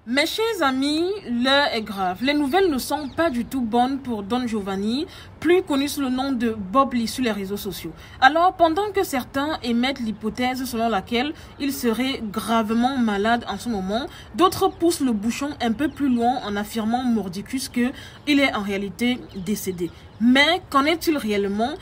Mes chers amis, l'heure est grave. Les nouvelles ne sont pas du tout bonnes pour Don Giovanni, plus connu sous le nom de Bob Lee sur les réseaux sociaux. Alors, pendant que certains émettent l'hypothèse selon laquelle il serait gravement malade en ce moment, d'autres poussent le bouchon un peu plus loin en affirmant mordicus qu'il est en réalité décédé. Mais qu'en est-il réellement?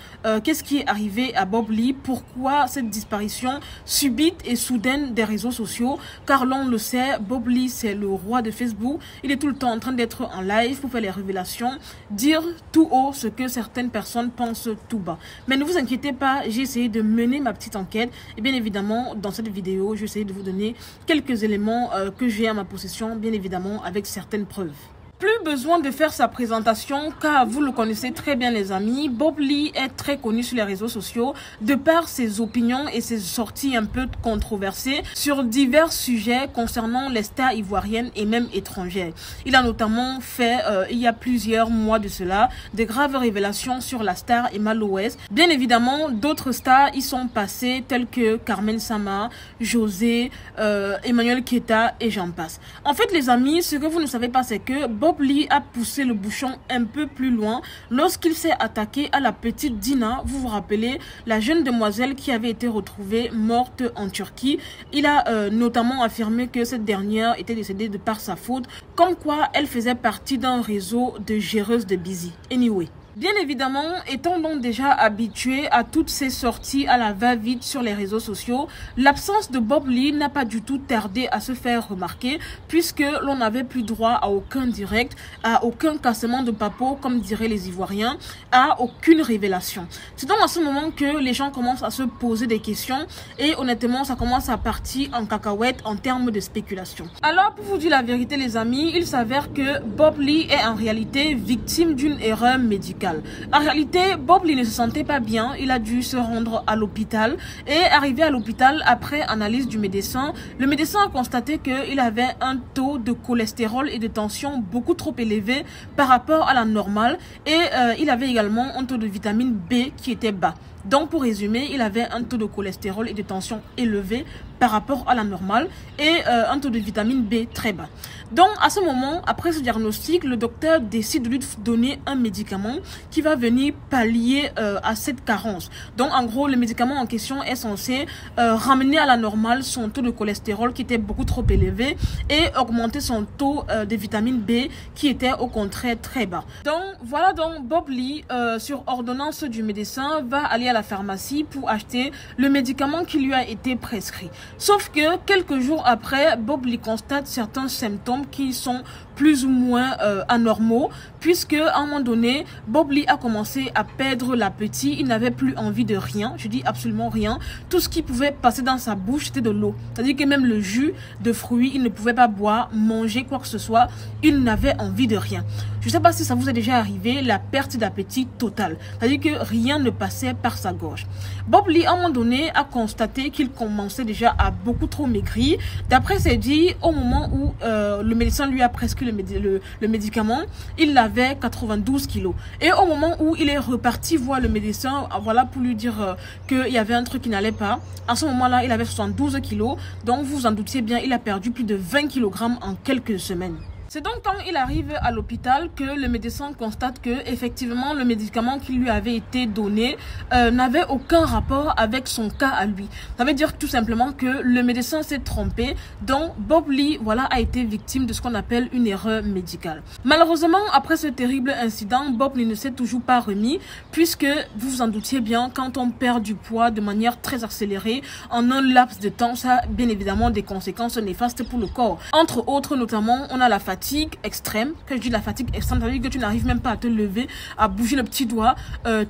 Qu'est-ce qui est arrivé à Bob Lee? Pourquoi cette disparition subite et soudaine des réseaux sociaux? Car l'on le sait, Bob Lee c'est le roi de Facebook. Il est tout le temps en train d'être en live pour faire les révélations, dire tout haut ce que certaines personnes pensent tout bas. Mais ne vous inquiétez pas, j'ai essayé de mener ma petite enquête. Et bien évidemment, dans cette vidéo, je vais essayer de vous donner quelques éléments que j'ai à ma possession, bien évidemment avec certaines preuves. Plus besoin de faire sa présentation car vous le connaissez très bien les amis, Bob Lee est très connu sur les réseaux sociaux de par ses opinions et ses sorties un peu controversées sur divers sujets concernant les stars ivoiriennes et même étrangères. Il a notamment fait, il y a plusieurs mois de cela, de graves révélations sur la star Emma Loès. Bien évidemment, d'autres stars y sont passées telles que Carmen Sama, José, Emmanuel Keita et j'en passe. En fait les amis, ce que vous ne savez pas c'est que Bob Lee a poussé le bouchon un peu plus loin lorsqu'il s'est attaqué à la petite Dina. Vous vous rappelez, la jeune demoiselle qui avait été retrouvée morte en Turquie. Il a notamment affirmé que cette dernière était décédée de par sa faute, comme quoi elle faisait partie d'un réseau de géreuses de Busy. Anyway. Bien évidemment, étant donc déjà habitué à toutes ces sorties à la va-vite sur les réseaux sociaux, l'absence de Bob Lee n'a pas du tout tardé à se faire remarquer puisque l'on n'avait plus droit à aucun direct, à aucun cassement de papeau comme diraient les Ivoiriens, à aucune révélation. C'est donc à ce moment que les gens commencent à se poser des questions et honnêtement ça commence à partir en cacahuète en termes de spéculation. Alors pour vous dire la vérité les amis, il s'avère que Bob Lee est en réalité victime d'une erreur médicale. En réalité, Bob Lee ne se sentait pas bien, il a dû se rendre à l'hôpital et arrivé à l'hôpital après analyse du médecin, le médecin a constaté qu'il avait un taux de cholestérol et de tension beaucoup trop élevé par rapport à la normale et il avait également un taux de vitamine B qui était bas. Donc pour résumer, il avait un taux de cholestérol et de tension élevé par rapport à la normale et un taux de vitamine B très bas. Donc à ce moment, après ce diagnostic, le docteur décide de lui donner un médicament qui va venir pallier à cette carence. Donc en gros, le médicament en question est censé ramener à la normale son taux de cholestérol qui était beaucoup trop élevé et augmenter son taux de vitamine B qui était au contraire très bas. Donc voilà, donc Bob Lee sur ordonnance du médecin va aller à la pharmacie pour acheter le médicament qui lui a été prescrit. Sauf que quelques jours après, Bob Lee constate certains symptômes qui sont plus ou moins anormaux, puisque à un moment donné, Bob Lee a commencé à perdre l'appétit, il n'avait plus envie de rien, je dis absolument rien, tout ce qui pouvait passer dans sa bouche c'était de l'eau, c'est-à-dire que même le jus de fruits, il ne pouvait pas boire, manger quoi que ce soit, il n'avait envie de rien. Je ne sais pas si ça vous est déjà arrivé, la perte d'appétit totale, c'est-à-dire que rien ne passait par sa gorge. Bob Lee à un moment donné a constaté qu'il commençait déjà à beaucoup trop maigrir, d'après c'est dit, au moment où le médecin lui a prescrit le médicament, il avait 92 kilos. Et au moment où il est reparti voir le médecin, voilà, pour lui dire qu'il y avait un truc qui n'allait pas, à ce moment-là, il avait 72 kilos. Donc, vous vous en doutiez bien, il a perdu plus de 20 kg en quelques semaines. C'est donc quand il arrive à l'hôpital que le médecin constate que effectivement le médicament qui lui avait été donné n'avait aucun rapport avec son cas à lui. Ça veut dire tout simplement que le médecin s'est trompé, donc Bob Lee voilà, a été victime de ce qu'on appelle une erreur médicale. Malheureusement, après ce terrible incident, Bob Lee ne s'est toujours pas remis puisque vous vous en doutiez bien, quand on perd du poids de manière très accélérée en un laps de temps, ça a bien évidemment des conséquences néfastes pour le corps. Entre autres, notamment, on a la fatigue extrême. Quand je dis la fatigue extrême, ça veut dire que tu n'arrives même pas à te lever, à bouger le petit doigt,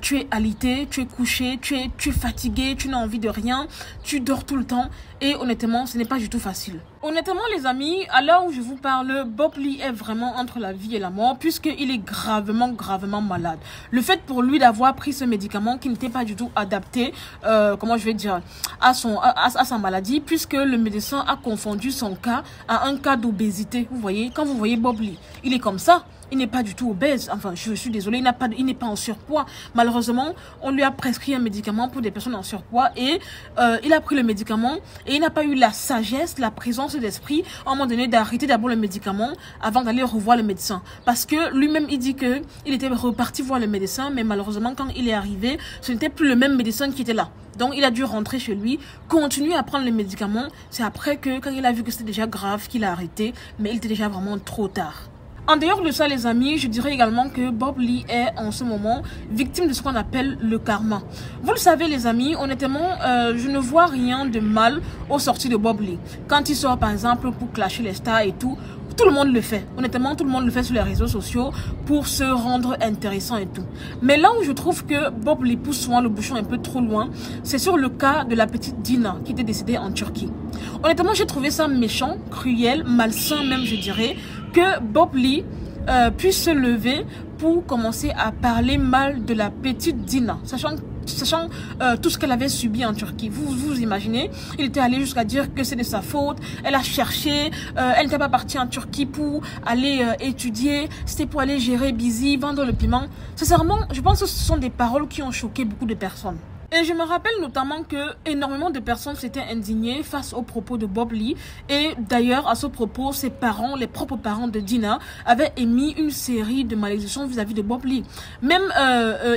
tu es alité, tu es couché, tu es fatigué, tu n'as envie de rien, tu dors tout le temps et honnêtement ce n'est pas du tout facile. Honnêtement les amis, à l'heure où je vous parle, Bob Lee est vraiment entre la vie et la mort puisqu'il est gravement malade. Le fait pour lui d'avoir pris ce médicament qui n'était pas du tout adapté, comment je vais dire, à sa maladie, puisque le médecin a confondu son cas à un cas d'obésité. Vous voyez, quand vous voyez Bob Lee, il est comme ça. Il n'est pas du tout obèse. Enfin, je suis désolée, il n'est pas en surpoids. Malheureusement, on lui a prescrit un médicament pour des personnes en surpoids et il a pris le médicament et il n'a pas eu la sagesse, la présence d'esprit à un moment donné d'arrêter d'abord le médicament avant d'aller revoir le médecin. Parce que lui-même, il dit que il était reparti voir le médecin, mais malheureusement, quand il est arrivé, ce n'était plus le même médecin qui était là. Donc, il a dû rentrer chez lui, continuer à prendre les médicaments. C'est après que, quand il a vu que c'était déjà grave, qu'il a arrêté, mais il était déjà vraiment trop tard. En dehors de ça, les amis, je dirais également que Bob Lee est en ce moment victime de ce qu'on appelle le karma. Vous le savez, les amis, honnêtement, je ne vois rien de mal aux sorties de Bob Lee. Quand il sort, par exemple, pour clasher les stars et tout le monde le fait. Honnêtement, tout le monde le fait sur les réseaux sociaux pour se rendre intéressant et tout. Mais là où je trouve que Bob Lee pousse souvent le bouchon un peu trop loin, c'est sur le cas de la petite Dina qui était décédée en Turquie. Honnêtement, j'ai trouvé ça méchant, cruel, malsain même, je dirais, que Bob Lee puisse se lever pour commencer à parler mal de la petite Dina, sachant tout ce qu'elle avait subi en Turquie. Vous imaginez, il était allé jusqu'à dire que c'est de sa faute, elle a cherché, elle n'était pas partie en Turquie pour aller étudier, c'était pour aller gérer busy, vendre le piment. Sincèrement, je pense que ce sont des paroles qui ont choqué beaucoup de personnes. Et je me rappelle notamment que énormément de personnes s'étaient indignées face aux propos de Bob Lee. Et d'ailleurs, à ce propos, ses parents, les propres parents de Dina, avaient émis une série de malédictions vis-à-vis de Bob Lee. Même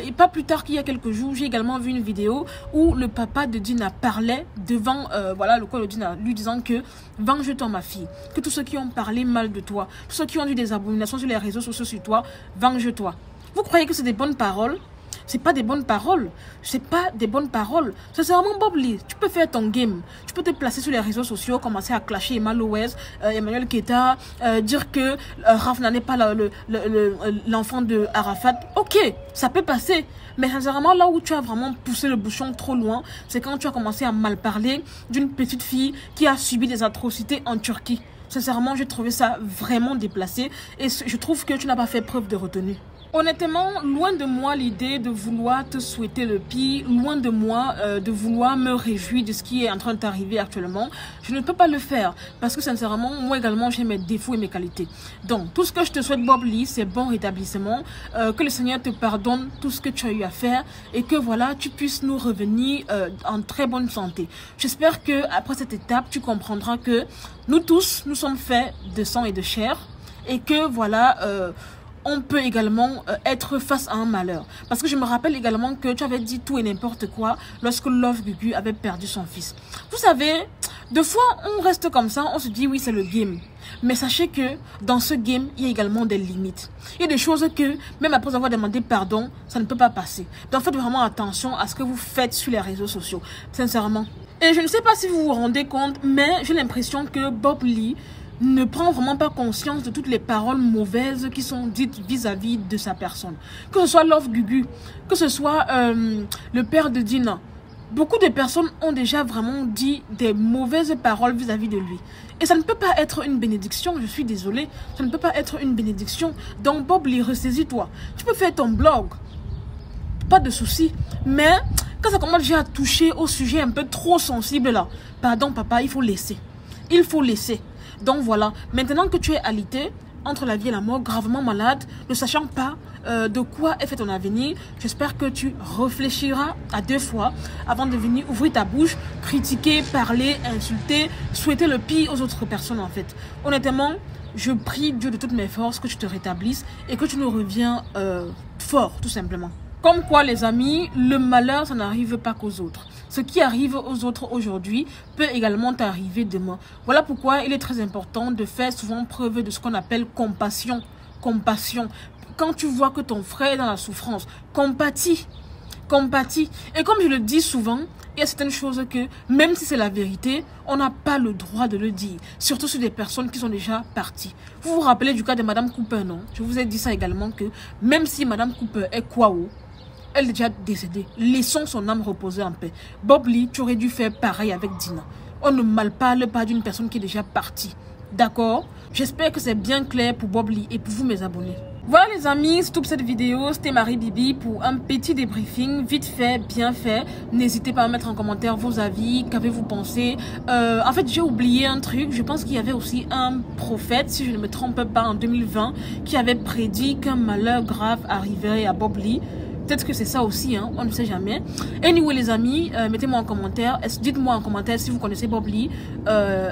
et pas plus tard qu'il y a quelques jours, j'ai également vu une vidéo où le papa de Dina parlait devant le corps de Dina, lui disant que venge-toi ma fille, que tous ceux qui ont parlé mal de toi, tous ceux qui ont dit des abominations sur les réseaux sociaux sur toi, venge-toi. Vous croyez que c'est des bonnes paroles? C'est pas des bonnes paroles. C'est pas des bonnes paroles. Sincèrement, Bob Lee, tu peux faire ton game. Tu peux te placer sur les réseaux sociaux, commencer à clasher Emmanuel Keita, dire que Rafna n'est pas l'enfant de Arafat. Ok, ça peut passer. Mais sincèrement, là où tu as vraiment poussé le bouchon trop loin, c'est quand tu as commencé à mal parler d'une petite fille qui a subi des atrocités en Turquie. Sincèrement, j'ai trouvé ça vraiment déplacé et je trouve que tu n'as pas fait preuve de retenue. Honnêtement, loin de moi l'idée de vouloir te souhaiter le pire, loin de moi de vouloir me réjouir de ce qui est en train de t'arriver actuellement. Je ne peux pas le faire parce que sincèrement, moi également, j'ai mes défauts et mes qualités. Donc, tout ce que je te souhaite, Bob Lee, c'est bon rétablissement, que le Seigneur te pardonne tout ce que tu as eu à faire et que voilà, tu puisses nous revenir en très bonne santé. J'espère que après cette étape, tu comprendras que nous tous, nous sommes faits de sang et de chair et que voilà... on peut également être face à un malheur. Parce que je me rappelle également que tu avais dit tout et n'importe quoi lorsque Love Gugu avait perdu son fils. Vous savez, des fois, on reste comme ça, on se dit oui, c'est le game. Mais sachez que dans ce game, il y a également des limites. Il y a des choses que, même après avoir demandé pardon, ça ne peut pas passer. Donc faites vraiment attention à ce que vous faites sur les réseaux sociaux. Sincèrement. Et je ne sais pas si vous vous rendez compte, mais j'ai l'impression que Bob Lee ne prend vraiment pas conscience de toutes les paroles mauvaises qui sont dites vis-à-vis de sa personne. Que ce soit Love Gugu, que ce soit le père de Dina. Beaucoup de personnes ont déjà vraiment dit des mauvaises paroles vis-à-vis de lui. Et ça ne peut pas être une bénédiction, je suis désolée. Ça ne peut pas être une bénédiction. Donc Bob Lee, ressaisis-toi. Tu peux faire ton blog. Pas de souci. Mais quand ça commence déjà à toucher au sujet un peu trop sensible là, pardon papa, il faut laisser. Il faut laisser. Donc voilà, maintenant que tu es alité, entre la vie et la mort, gravement malade, ne sachant pas de quoi est fait ton avenir, j'espère que tu réfléchiras à 2 fois avant de venir ouvrir ta bouche, critiquer, parler, insulter, souhaiter le pire aux autres personnes en fait. Honnêtement, je prie Dieu de toutes mes forces que tu te rétablisses et que tu nous reviens fort, tout simplement. Comme quoi, les amis, le malheur, ça n'arrive pas qu'aux autres. Ce qui arrive aux autres aujourd'hui peut également t'arriver demain. Voilà pourquoi il est très important de faire souvent preuve de ce qu'on appelle compassion. Compassion. Quand tu vois que ton frère est dans la souffrance, compatis. Compatis. Et comme je le dis souvent, il y a certaines choses que, même si c'est la vérité, on n'a pas le droit de le dire. Surtout sur des personnes qui sont déjà parties. Vous vous rappelez du cas de Madame Cooper, non? Je vous ai dit ça également que, même si Madame Cooper est Kwao, elle est déjà décédée. Laissons son âme reposer en paix. Bob Lee, tu aurais dû faire pareil avec Dina. On ne mal parle pas d'une personne qui est déjà partie. D'accord? J'espère que c'est bien clair pour Bob Lee et pour vous mes abonnés. Voilà les amis, c'est toute cette vidéo, c'était Marie Bibi pour un petit débriefing, vite fait, bien fait. N'hésitez pas à mettre en commentaire vos avis, qu'avez-vous pensé. En fait, j'ai oublié un truc, je pense qu'il y avait aussi un prophète, si je ne me trompe pas, en 2020, qui avait prédit qu'un malheur grave arriverait à Bob Lee. Peut-être que c'est ça aussi, hein, on ne sait jamais. Anyway les amis, mettez-moi en commentaire, dites-moi en commentaire si vous connaissez Bob Lee,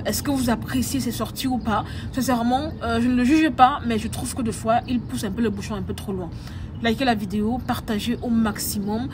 est-ce que vous appréciez ses sorties ou pas. Sincèrement, je ne le juge pas, mais je trouve que des fois, il pousse un peu le bouchon un peu trop loin. Likez la vidéo, partagez au maximum.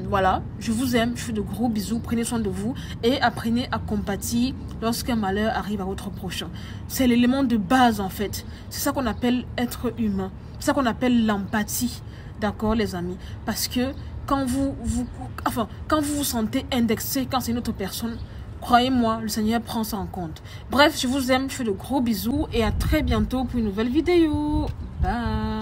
Voilà, je vous aime, je fais de gros bisous, prenez soin de vous et apprenez à compatir lorsqu'un malheur arrive à votre prochain. C'est l'élément de base en fait, c'est ça qu'on appelle être humain, c'est ça qu'on appelle l'empathie. D'accord les amis, parce que quand vous vous sentez indexé, quand c'est une autre personne, croyez-moi, le Seigneur prend ça en compte. Bref, je vous aime, je fais de gros bisous et à très bientôt pour une nouvelle vidéo. Bye.